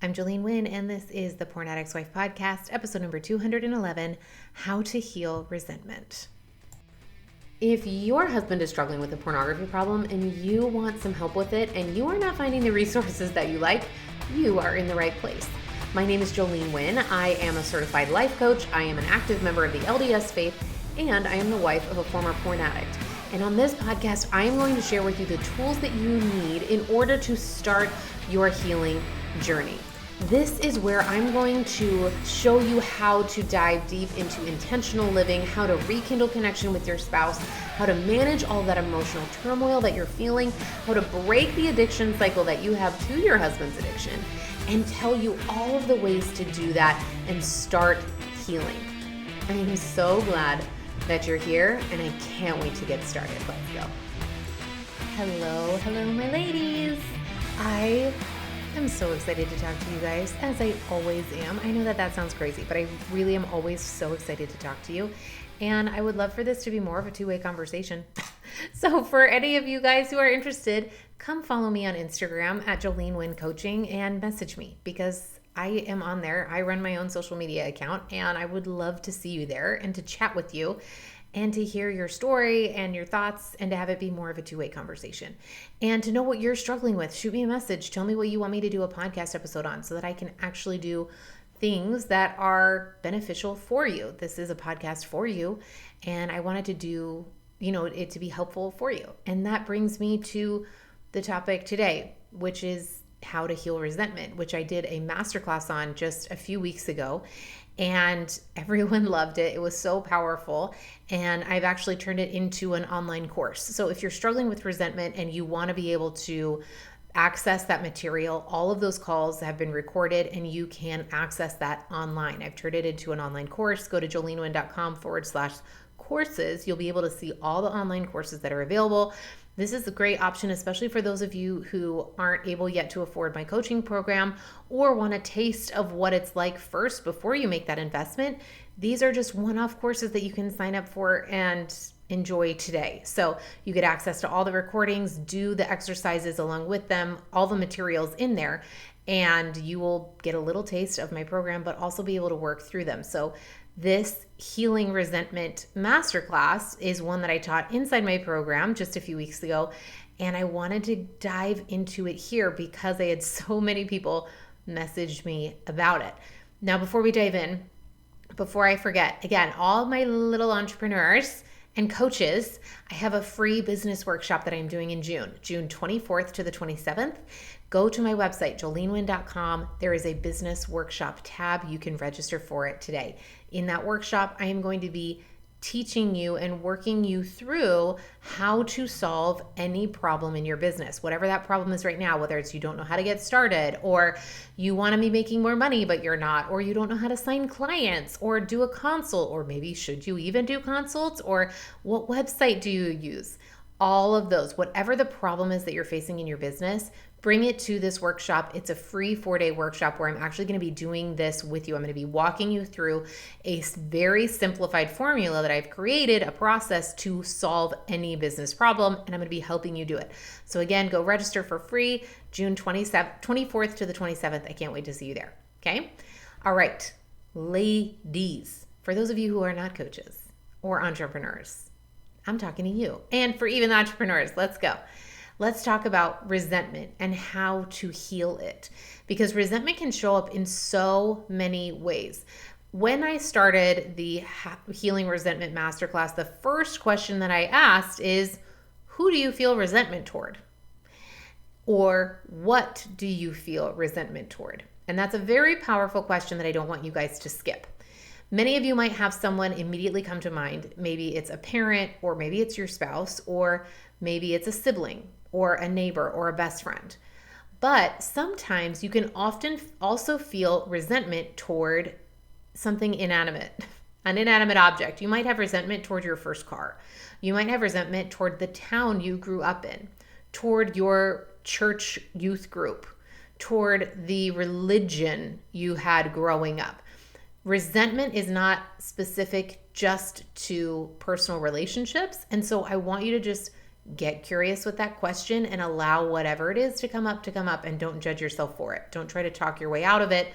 I'm Jolene Wynn, and this is the Porn Addict's Wife podcast, episode number 211, How to Heal Resentment. If your husband is struggling with a pornography problem and you want some help with it and you are not finding the resources that you like, you are in the right place. My name is Jolene Wynn. I am a certified life coach. I am an active member of the LDS faith, and I am the wife of a former porn addict. And on this podcast, I am going to share with you the tools that you need in order to start your healing journey. This is where I'm going to show you how to dive deep into intentional living, how to rekindle connection with your spouse, how to manage all that emotional turmoil that you're feeling, how to break the addiction cycle that you have to your husband's addiction, and tell you all of the ways to do that and start healing. I am so glad that you're here, and I can't wait to get started. Let's go. Hello, my ladies. I'm so excited to talk to you guys, as I always am. I know that sounds crazy, but I really am always so excited to talk to you. And I would love for this to be more of a two-way conversation. So for any of you guys who are interested, come follow me on Instagram at Jolene Wynn Coaching and message me, because I am on there. I run my own social media account, and I would love to see you there and to chat with you and to hear your story and your thoughts and to have it be more of a two-way conversation. And to know what you're struggling with, shoot me a message. Tell me what you want me to do a podcast episode on so that I can actually do things that are beneficial for you. This is a podcast for you, and I wanted to do, it to be helpful for you. And that brings me to the topic today, which is how to heal resentment, which I did a masterclass on just a few weeks ago. And everyone loved it. It was so powerful. And I've actually turned it into an online course. So if you're struggling with resentment and you want to be able to access that material, all of those calls have been recorded and you can access that online. I've turned it into an online course. Go to jolenewynn.com/courses. You'll be able to see all the online courses that are available. This is a great option, especially for those of you who aren't able yet to afford my coaching program or want a taste of what it's like first before you make that investment. These are just one-off courses that you can sign up for and enjoy today. So you get access to all the recordings, do the exercises along with them, all the materials in there, and you will get a little taste of my program, but also be able to work through them. So this Healing Resentment Masterclass is one that I taught inside my program just a few weeks ago, and I wanted to dive into it here because I had so many people message me about it. Now, before we dive in, before I forget, again, all my little entrepreneurs and coaches, I have a free business workshop that I'm doing in June 24th to the 27th. Go to my website, jolenewynn.com. There is a business workshop tab. You can register for it today. In that workshop, I am going to be teaching you and working you through how to solve any problem in your business, whatever that problem is right now, whether it's you don't know how to get started, or you want to be making more money, but you're not, or you don't know how to sign clients or do a consult, or maybe should you even do consults, or what website do you use? All of those, whatever the problem is that you're facing in your business, bring it to this workshop. It's a free 4-day workshop where I'm actually going to be doing this with you. I'm going to be walking you through a very simplified formula that I've created, a process to solve any business problem, and I'm going to be helping you do it. So again, go register for free, June 24th to the 27th. I can't wait to see you there. Okay? All right, ladies, for those of you who are not coaches or entrepreneurs, I'm talking to you. And for even entrepreneurs, let's go. Let's talk about resentment and how to heal it, because resentment can show up in so many ways. When I started the Healing Resentment Masterclass, the first question that I asked is, who do you feel resentment toward? Or what do you feel resentment toward? And that's a very powerful question that I don't want you guys to skip. Many of you might have someone immediately come to mind. Maybe it's a parent, or maybe it's your spouse, or maybe it's a sibling, or a neighbor, or a best friend. But sometimes you can often also feel resentment toward something inanimate, an inanimate object. You might have resentment toward your first car. You might have resentment toward the town you grew up in, toward your church youth group, toward the religion you had growing up. Resentment is not specific just to personal relationships. And so I want you to just Get curious with that question and allow whatever it is to come up, and don't judge yourself for it. Don't try to talk your way out of it.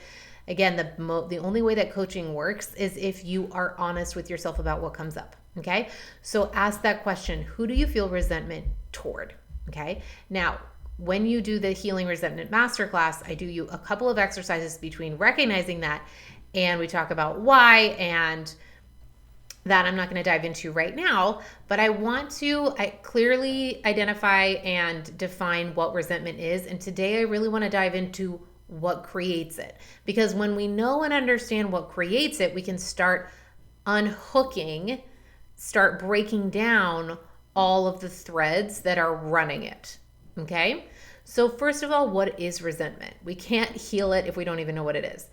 Again, the only way that coaching works is if you are honest with yourself about what comes up, okay? So ask that question, who do you feel resentment toward, okay? Now, when you do the Healing Resentment Masterclass, I do you a couple of exercises between recognizing that, and we talk about why, and that I'm not going to dive into right now, but I want to clearly identify and define what resentment is. And today I really want to dive into what creates it. Because when we know and understand what creates it, we can start unhooking, start breaking down all of the threads that are running it. Okay? So first of all, what is resentment? We can't heal it if we don't even know what it is.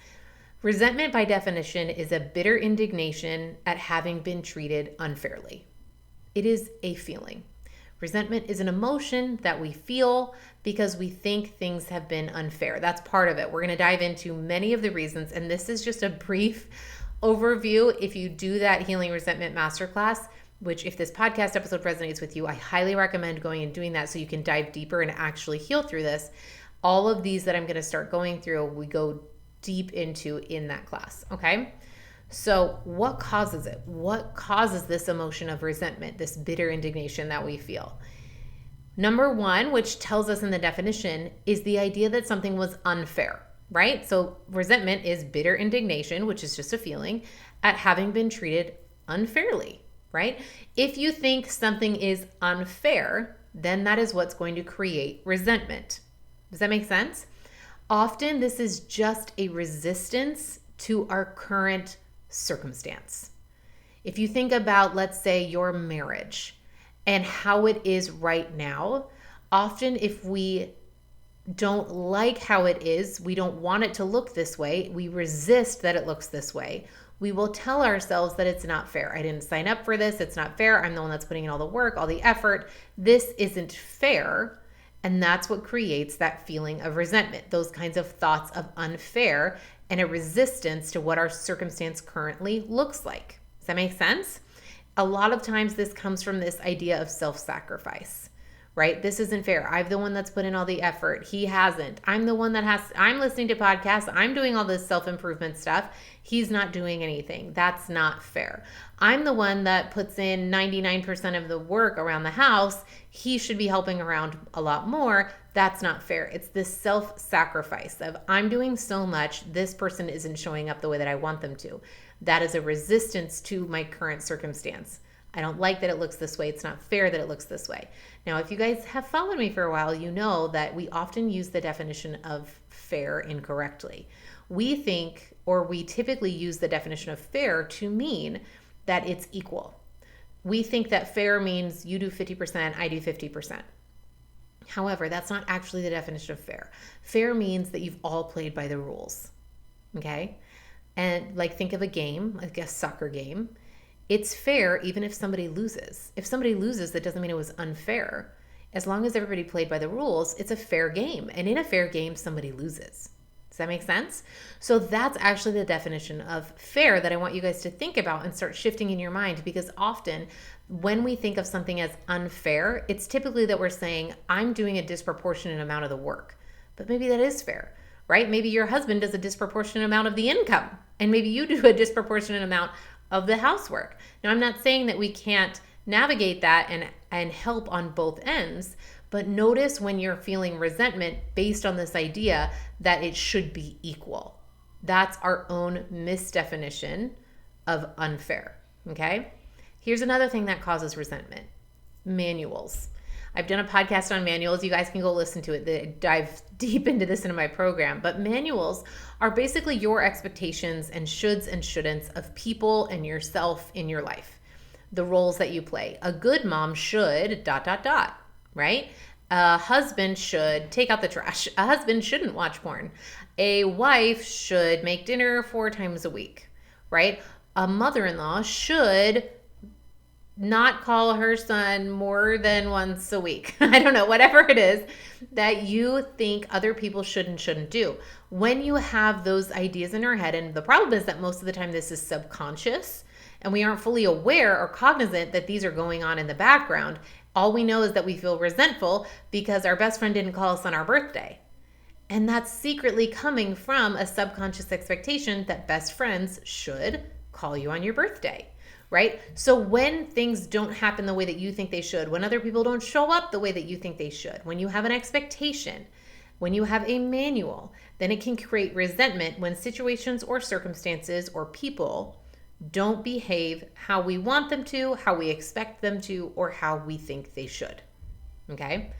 Resentment, by definition, is a bitter indignation at having been treated unfairly. It is a feeling. Resentment is an emotion that we feel because we think things have been unfair. That's part of it. We're going to dive into many of the reasons, and this is just a brief overview. If you do that Healing Resentment Masterclass, which if this podcast episode resonates with you, I highly recommend going and doing that so you can dive deeper and actually heal through this. All of these that I'm going to start going through, we go deep into in that class, okay? So what causes it? What causes this emotion of resentment, this bitter indignation that we feel? Number one, which tells us in the definition, is the idea that something was unfair, right? So resentment is bitter indignation, which is just a feeling, at having been treated unfairly, right? If you think something is unfair, then that is what's going to create resentment. Does that make sense? Often this is just a resistance to our current circumstance. If you think about, let's say, your marriage and how it is right now, often if we don't like how it is, we don't want it to look this way, we resist that it looks this way, we will tell ourselves that it's not fair. I didn't sign up for this. It's not fair. I'm the one that's putting in all the work, all the effort. This isn't fair. And that's what creates that feeling of resentment, those kinds of thoughts of unfair and a resistance to what our circumstance currently looks like. Does that make sense? A lot of times this comes from this idea of self-sacrifice, right? This isn't fair. I'm the one that's put in all the effort. He hasn't. I'm the one that I'm listening to podcasts. I'm doing all this self-improvement stuff. He's not doing anything. That's not fair. I'm the one that puts in 99% of the work around the house. He should be helping around a lot more. That's not fair. It's this self-sacrifice of I'm doing so much. This person isn't showing up the way that I want them to. That is a resistance to my current circumstance. I don't like that it looks this way. It's not fair that it looks this way. Now, if you guys have followed me for a while, you know that we often use the definition of fair incorrectly. We think, or we typically use the definition of fair to mean that it's equal. We think that fair means you do 50%, I do 50%. However, that's not actually the definition of fair. Fair means that you've all played by the rules, okay? And like think of a game, like a soccer game. It's fair even if somebody loses. If somebody loses, that doesn't mean it was unfair. As long as everybody played by the rules, it's a fair game. And in a fair game, somebody loses. Does that make sense? So that's actually the definition of fair that I want you guys to think about and start shifting in your mind, because often when we think of something as unfair, it's typically that we're saying, I'm doing a disproportionate amount of the work. But maybe that is fair, right? Maybe your husband does a disproportionate amount of the income, and maybe you do a disproportionate amount of the housework. Now, I'm not saying that we can't navigate that and help on both ends, but notice when you're feeling resentment based on this idea that it should be equal. That's our own misdefinition of unfair, okay? Here's another thing that causes resentment: manuals. I've done a podcast on manuals. You guys can go listen to it. I dive deep into this in my program. But manuals are basically your expectations and shoulds and shouldn'ts of people and yourself in your life. The roles that you play. A good mom should ... right? A husband should take out the trash. A husband shouldn't watch porn. A wife should make dinner 4 times a week, right? A mother-in-law should not call her son more than once a week. I don't know, whatever it is that you think other people should and shouldn't do. When you have those ideas in our head, and the problem is that most of the time this is subconscious and we aren't fully aware or cognizant that these are going on in the background. All we know is that we feel resentful because our best friend didn't call us on our birthday. And that's secretly coming from a subconscious expectation that best friends should call you on your birthday, right? So when things don't happen the way that you think they should, when other people don't show up the way that you think they should, when you have an expectation, when you have a manual, then it can create resentment when situations or circumstances or people don't behave how we want them to, how we expect them to, or how we think they should. Okay?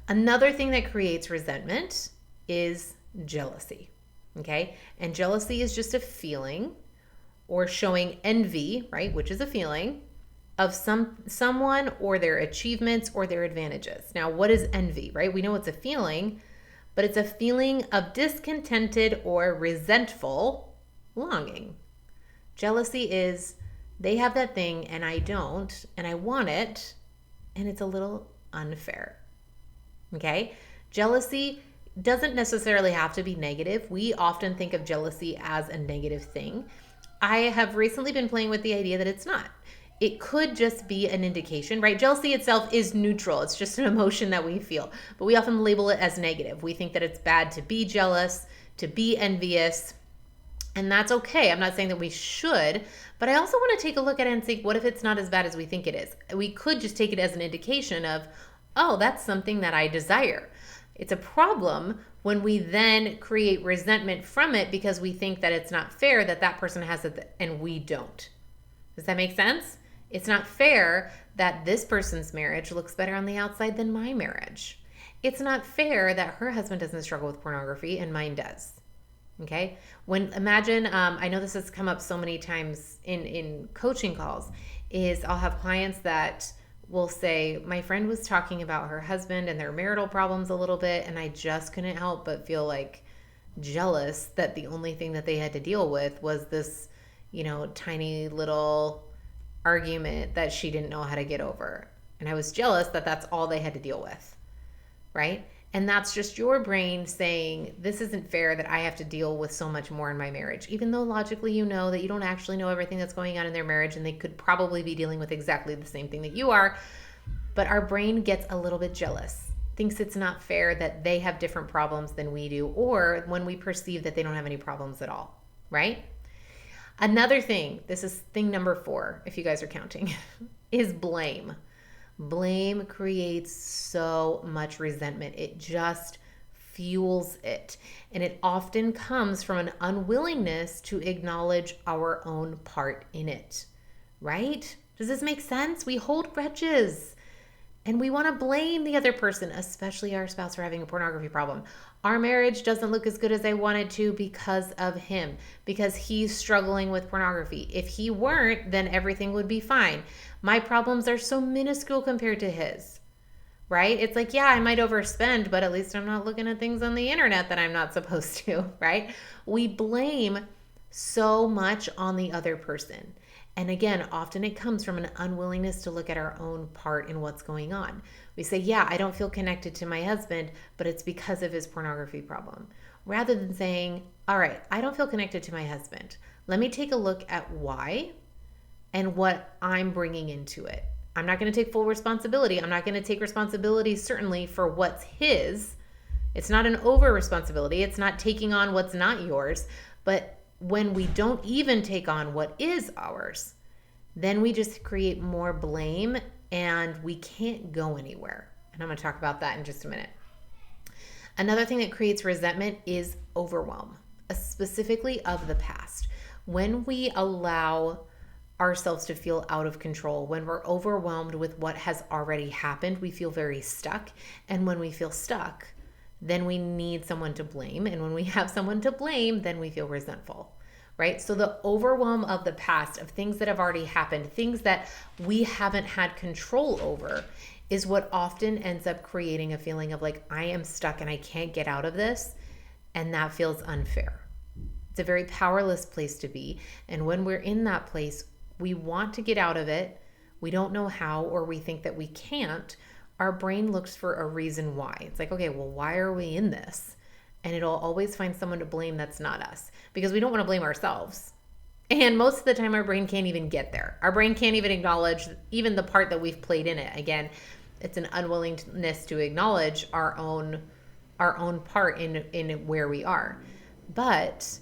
Another thing that creates resentment is jealousy. Okay? And jealousy is just a feeling or showing envy, right, which is a feeling of someone or their achievements or their advantages. Now, what is envy, right? We know it's a feeling, but it's a feeling of discontented or resentful longing. Jealousy is they have that thing and I don't, and I want it, and it's a little unfair. Okay? Jealousy doesn't necessarily have to be negative. We often think of jealousy as a negative thing. I have recently been playing with the idea that it's not. It could just be an indication, right? Jealousy itself is neutral. It's just an emotion that we feel, but we often label it as negative. We think that it's bad to be jealous, to be envious, and that's okay. I'm not saying that we should, but I also want to take a look at it and think, what if it's not as bad as we think it is? We could just take it as an indication of, oh, that's something that I desire. It's a problem when we then create resentment from it because we think that it's not fair that that person has it and we don't. Does that make sense? It's not fair that this person's marriage looks better on the outside than my marriage. It's not fair that her husband doesn't struggle with pornography and mine does. Okay? Imagine, I know this has come up so many times in coaching calls, is I'll have clients that will say, my friend was talking about her husband and their marital problems a little bit, and I just couldn't help but feel like jealous that the only thing that they had to deal with was this, tiny little argument that she didn't know how to get over. And I was jealous that that's all they had to deal with, right? And that's just your brain saying, this isn't fair that I have to deal with so much more in my marriage, even though logically you know that you don't actually know everything that's going on in their marriage and they could probably be dealing with exactly the same thing that you are. But our brain gets a little bit jealous, thinks it's not fair that they have different problems than we do, or when we perceive that they don't have any problems at all, right? Another thing, this is thing number 4, if you guys are counting, is blame. Blame creates so much resentment. It just fuels it. And it often comes from an unwillingness to acknowledge our own part in it, right? Does this make sense? We hold grudges and we want to blame the other person, especially our spouse, for having a pornography problem. Our marriage doesn't look as good as I wanted to because of him, because he's struggling with pornography. If he weren't, then everything would be fine. My problems are so minuscule compared to his, right? It's like, yeah, I might overspend, but at least I'm not looking at things on the internet that I'm not supposed to, right? We blame so much on the other person. And again, often it comes from an unwillingness to look at our own part in what's going on. We say, yeah, I don't feel connected to my husband, but it's because of his pornography problem. Rather than saying, all right, I don't feel connected to my husband. Let me take a look at why and what I'm bringing into it. I'm not going to take full responsibility. I'm not going to take responsibility, certainly, for what's his. It's not an over responsibility. It's not taking on what's not yours. But when we don't even take on what is ours, then we just create more blame and we can't go anywhere. And I'm going to talk about that in just a minute. Another thing that creates resentment is overwhelm, specifically of the past. When we allow ourselves to feel out of control, when we're overwhelmed with what has already happened, we feel very stuck. And when we feel stuck, then we need someone to blame. And when we have someone to blame, then we feel resentful, right? So the overwhelm of the past, of things that have already happened, things that we haven't had control over, is what often ends up creating a feeling of like, I am stuck and I can't get out of this. And that feels unfair. It's a very powerless place to be. And when we're in that place, we want to get out of it. We don't know how, or we think that we can't. Our brain looks for a reason why. It's like, okay, well, why are we in this? And it'll always find someone to blame that's not us, because we don't want to blame ourselves. And most of the time, our brain can't even get there. Our brain can't even acknowledge even the part that we've played in it. Again, It's an unwillingness to acknowledge our own part in where we are. But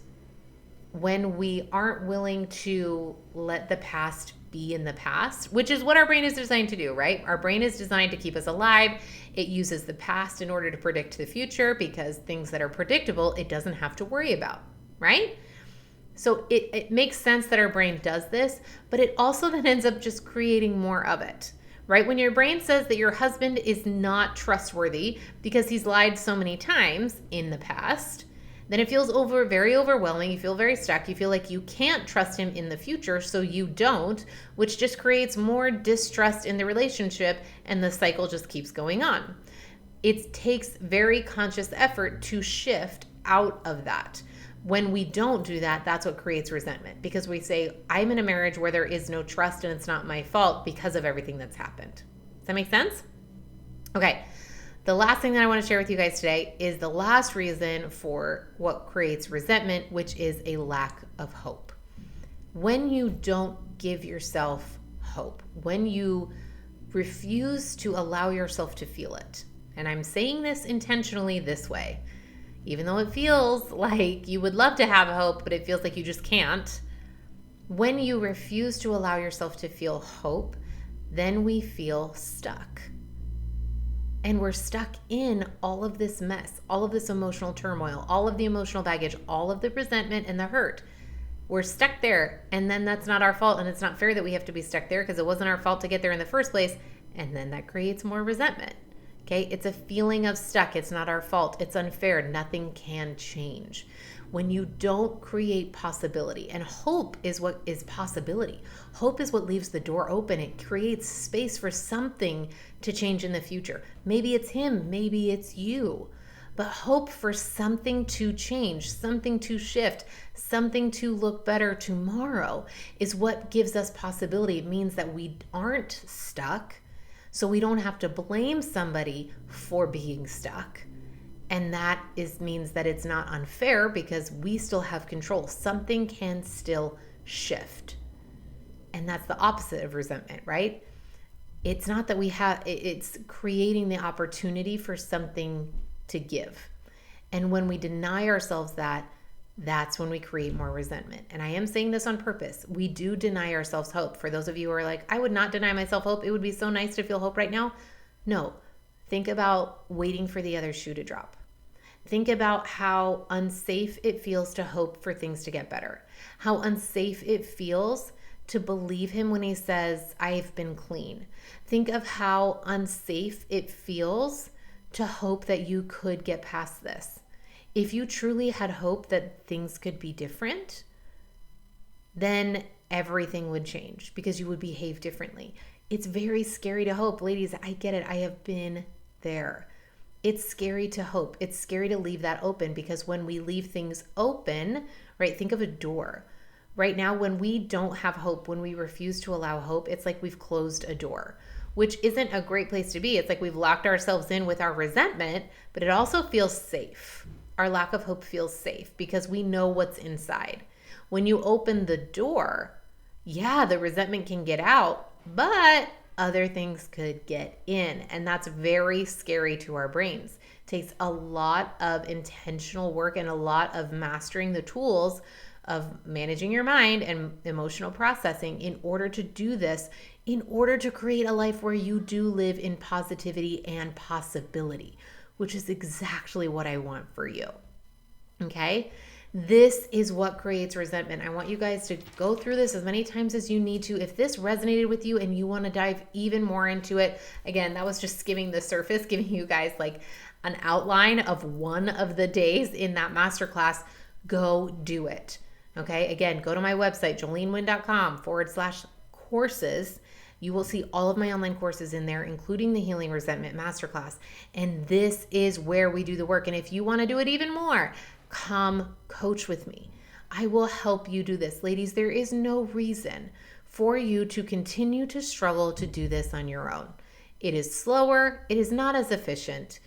when we aren't willing to let the past be in the past, which is what our brain is designed to do, right? Our brain is designed to keep us alive. It uses the past in order to predict the future because things that are predictable, it doesn't have to worry about, right? So it makes sense that our brain does this, but it also then ends up just creating more of it, right? When your brain says that your husband is not trustworthy because he's lied so many times in the past, then it feels very overwhelming. You feel very stuck. You feel like you can't trust him in the future, so you don't, which just creates more distrust in the relationship, and the cycle just keeps going on. It takes very conscious effort to shift out of that. When we don't do that, that's what creates resentment, because we say, I'm in a marriage where there is no trust and it's not my fault because of everything that's happened. Does that make sense? Okay. The last thing that I want to share with you guys today is the last reason for what creates resentment, which is a lack of hope. When you don't give yourself hope, when you refuse to allow yourself to feel it, and I'm saying this intentionally this way, even though it feels like you would love to have hope, but it feels like you just can't. When you refuse to allow yourself to feel hope, then we feel stuck. And we're stuck in all of this mess, all of this emotional turmoil, all of the emotional baggage, all of the resentment and the hurt. We're stuck there, and then that's not our fault, and it's not fair that we have to be stuck there because it wasn't our fault to get there in the first place, and then that creates more resentment. Okay, it's a feeling of stuck. It's not our fault. It's unfair. Nothing can change. When you don't create possibility, and hope is what is possibility. Hope is what leaves the door open. It creates space for something to change in the future. Maybe it's him, maybe it's you. But hope for something to change, something to shift, something to look better tomorrow is what gives us possibility. It means that we aren't stuck. So we don't have to blame somebody for being stuck. And that means that it's not unfair because we still have control. Something can still shift. And that's the opposite of resentment, right? It's not that it's creating the opportunity for something to give. And when we deny ourselves that, that's when we create more resentment. And I am saying this on purpose. We do deny ourselves hope. For those of you who are like, I would not deny myself hope. It would be so nice to feel hope right now. No. Think about waiting for the other shoe to drop. Think about how unsafe it feels to hope for things to get better. How unsafe it feels to believe him when he says, I've been clean. Think of how unsafe it feels to hope that you could get past this. If you truly had hope that things could be different, then everything would change because you would behave differently. It's very scary to hope. Ladies, I get it. I have been there. It's scary to hope. It's scary to leave that open because when we leave things open, right, think of a door. Right now, when we don't have hope, when we refuse to allow hope, it's like we've closed a door, which isn't a great place to be. It's like we've locked ourselves in with our resentment, but it also feels safe. Our lack of hope feels safe because we know what's inside. When you open the door, yeah, the resentment can get out, but other things could get in. And that's very scary to our brains. It takes a lot of intentional work and a lot of mastering the tools of managing your mind and emotional processing in order to do this, in order to create a life where you do live in positivity and possibility, which is exactly what I want for you. Okay? This is what creates resentment. I want you guys to go through this as many times as you need to. If this resonated with you and you want to dive even more into it, again, that was just skimming the surface, giving you guys like an outline of one of the days in that masterclass. Go do it. Okay? Again, go to my website, jolenewind.com/courses. You will see all of my online courses in there, including the Healing Resentment Masterclass. And this is where we do the work. And if you want to do it even more, come coach with me. I will help you do this. Ladies, there is no reason for you to continue to struggle to do this on your own. It is slower, it is not as efficient,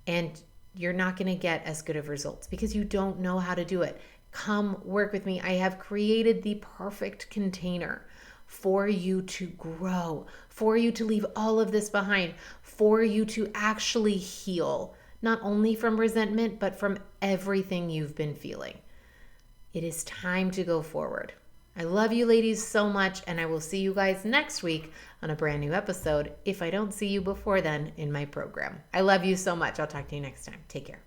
and you're not going to get as good of results because you don't know how to do it. Come work with me. I have created the perfect container for you to grow, for you to leave all of this behind, for you to actually heal, not only from resentment, but from everything you've been feeling. It is time to go forward. I love you ladies so much, and I will see you guys next week on a brand new episode, if I don't see you before then in my program. I love you so much. I'll talk to you next time. Take care.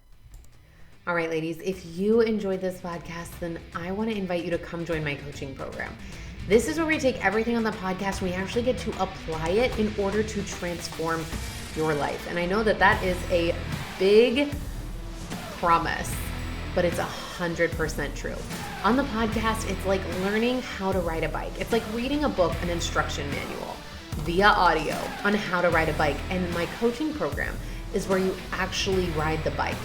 All right, ladies, if you enjoyed this podcast, then I want to invite you to come join my coaching program. This is where we take everything on the podcast and we actually get to apply it in order to transform your life. And I know that that is a big promise, but it's 100% true. On the podcast, it's like learning how to ride a bike. It's like reading a book, an instruction manual via audio on how to ride a bike. And my coaching program is where you actually ride the bike.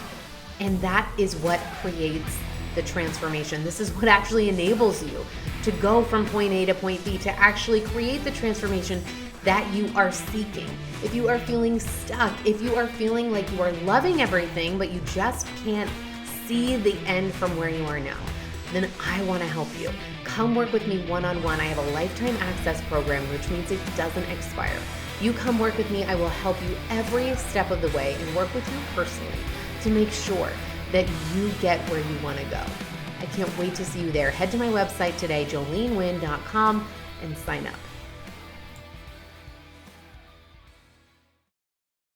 And that is what creates the transformation. This is what actually enables you to go from point A to point B, to actually create the transformation that you are seeking. If you are feeling stuck, if you are feeling like you are loving everything, but you just can't see the end from where you are now, then I want to help you. Come work with me one-on-one. I have a lifetime access program, which means it doesn't expire. You come work with me, I will help you every step of the way and work with you personally to make sure that you get where you want to go. I can't wait to see you there. Head to my website today, joleneWynn.com, and sign up.